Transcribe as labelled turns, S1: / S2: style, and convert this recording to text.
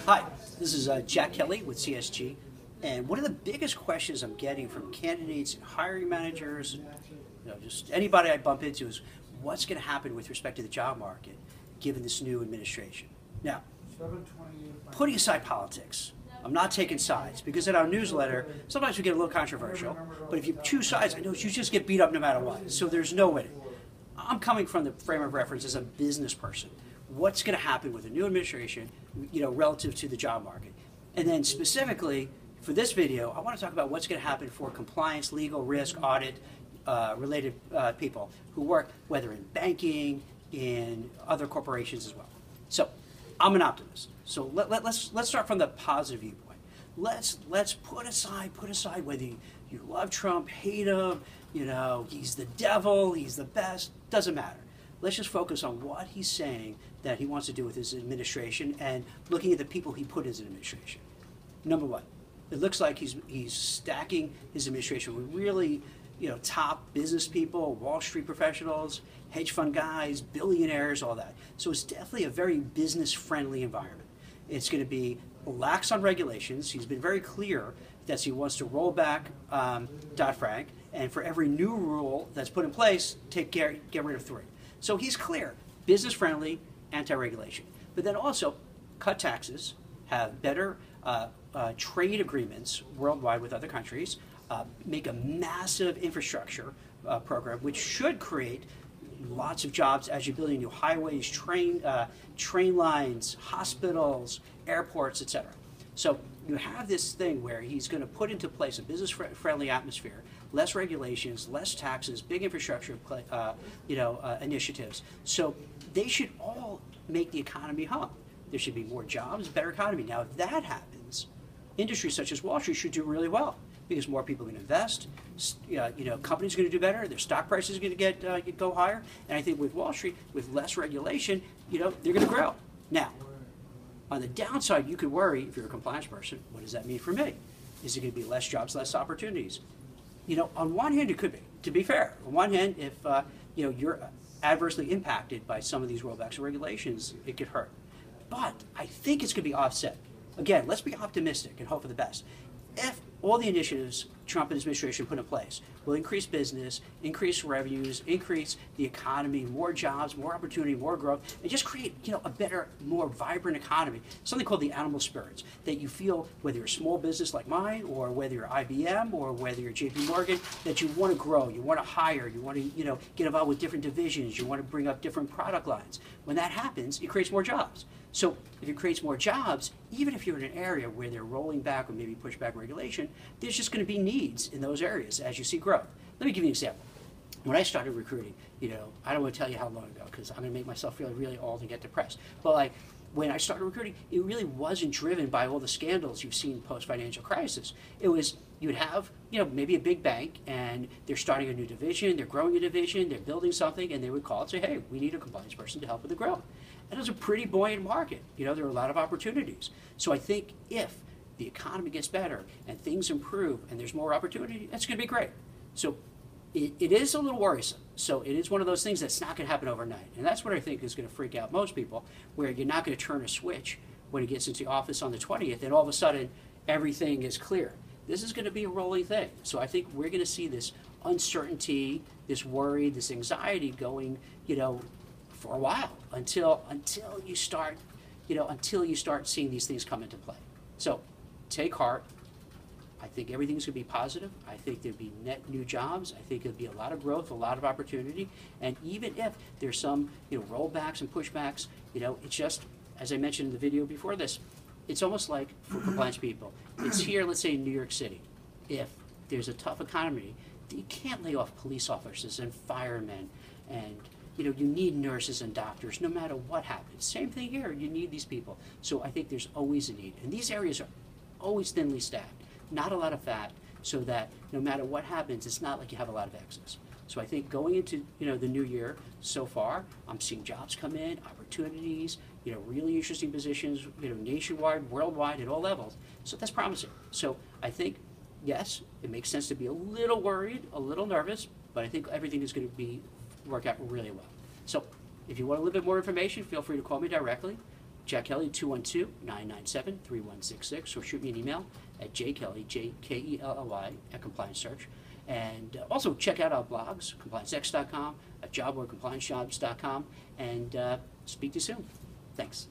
S1: Hi, this is Jack Kelly with CSG, and one of the biggest questions I'm getting from candidates and hiring managers, just anybody I bump into, is what's going to happen with respect to the job market given this new administration. Now, putting aside politics, I'm not taking sides, because in our newsletter, sometimes we get a little controversial, but if you choose sides, I know you just get beat up no matter what, so there's no winning. I'm coming from the frame of reference as a business person. What's going to happen with the new administration, relative to the job market? And then specifically, for this video, I want to talk about what's going to happen for compliance, legal, risk, audit related people who work, whether in banking, in other corporations as well. So, I'm an optimist. So let's start from the positive viewpoint. Let's put aside whether you love Trump, hate him, he's the devil, he's the best, doesn't matter. Let's just focus on what he's saying that he wants to do with his administration and looking at the people he put in his administration. Number one, it looks like he's stacking his administration with really top business people, Wall Street professionals, hedge fund guys, billionaires, all that. So it's definitely a very business-friendly environment. It's going to be lax on regulations. He's been very clear that he wants to roll back Dodd-Frank, and for every new rule that's put in place, get rid of 3. So he's clear, business-friendly, anti-regulation. But then also, cut taxes, have better trade agreements worldwide with other countries, make a massive infrastructure program, which should create lots of jobs as you're building new highways, train lines, hospitals, airports, etc. So you have this thing where he's going to put into place a business-friendly atmosphere, less regulations, less taxes, big infrastructure initiatives. So they should all make the economy hum. There should be more jobs, better economy. Now, if that happens, industries such as Wall Street should do really well, because more people are going to invest. Companies are going to do better. Their stock prices are going to go higher. And I think with Wall Street, with less regulation, they're going to grow. Now, on the downside, you could worry, if you're a compliance person, what does that mean for me? Is it going to be less jobs, less opportunities? On one hand, it could be. To be fair, on one hand, if you're adversely impacted by some of these rollbacks and regulations, it could hurt. But I think it's going to be offset. Again, let's be optimistic and hope for the best. If all the initiatives Trump and his administration put in place will increase business, increase revenues, increase the economy, more jobs, more opportunity, more growth, and just create a better, more vibrant economy, something called the animal spirits, that you feel, whether you're a small business like mine, or whether you're IBM, or whether you're JP Morgan, that you want to grow, you want to hire, you want to get involved with different divisions, you want to bring up different product lines. When that happens, it creates more jobs. So if it creates more jobs, even if you're in an area where they're rolling back or maybe push back regulation, there's just going to be needs in those areas as you see growth. Let me give you an example. When I started recruiting, I don't want to tell you how long ago, because I'm going to make myself feel really old and get depressed. But when I started recruiting, it really wasn't driven by all the scandals you've seen post-financial crisis. It was, you'd have, maybe a big bank, and they're starting a new division, they're growing a division, they're building something, and they would call and say, hey, we need a compliance person to help with the growth. And it was a pretty buoyant market. There were a lot of opportunities. So I think if the economy gets better and things improve and there's more opportunity, that's going to be great. So it is a little worrisome. So it is one of those things that's not going to happen overnight. And that's what I think is going to freak out most people, where you're not going to turn a switch when he gets into office on the 20th and all of a sudden everything is clear. This is going to be a rolling thing. So I think we're going to see this uncertainty, this worry, this anxiety going, for a while until you start seeing these things come into play. So take heart. I think everything's going to be positive. I think there'll be net new jobs. I think there'll be a lot of growth, a lot of opportunity. And even if there's some rollbacks and pushbacks, it's just, as I mentioned in the video before this, it's almost like for compliance people. It's here, let's say in New York City. If there's a tough economy, you can't lay off police officers and firemen, and you need nurses and doctors no matter what happens. Same thing here, you need these people. So I think there's always a need. And these areas are always thinly staffed, not a lot of fat, so that no matter what happens, it's not like you have a lot of excess. So I think going into the new year so far, I'm seeing jobs come in, opportunities, really interesting positions, nationwide, worldwide, at all levels. So that's promising. So I think, yes, it makes sense to be a little worried, a little nervous, but I think everything is going to work out really well. So if you want a little bit more information, feel free to call me directly. Jack Kelly, 212-997-3166, or shoot me an email at jkelly, Jkelly, at Compliance Search. And also check out our blogs, compliancex.com, jobboardcompliancejobs.com, and speak to you soon. Thanks.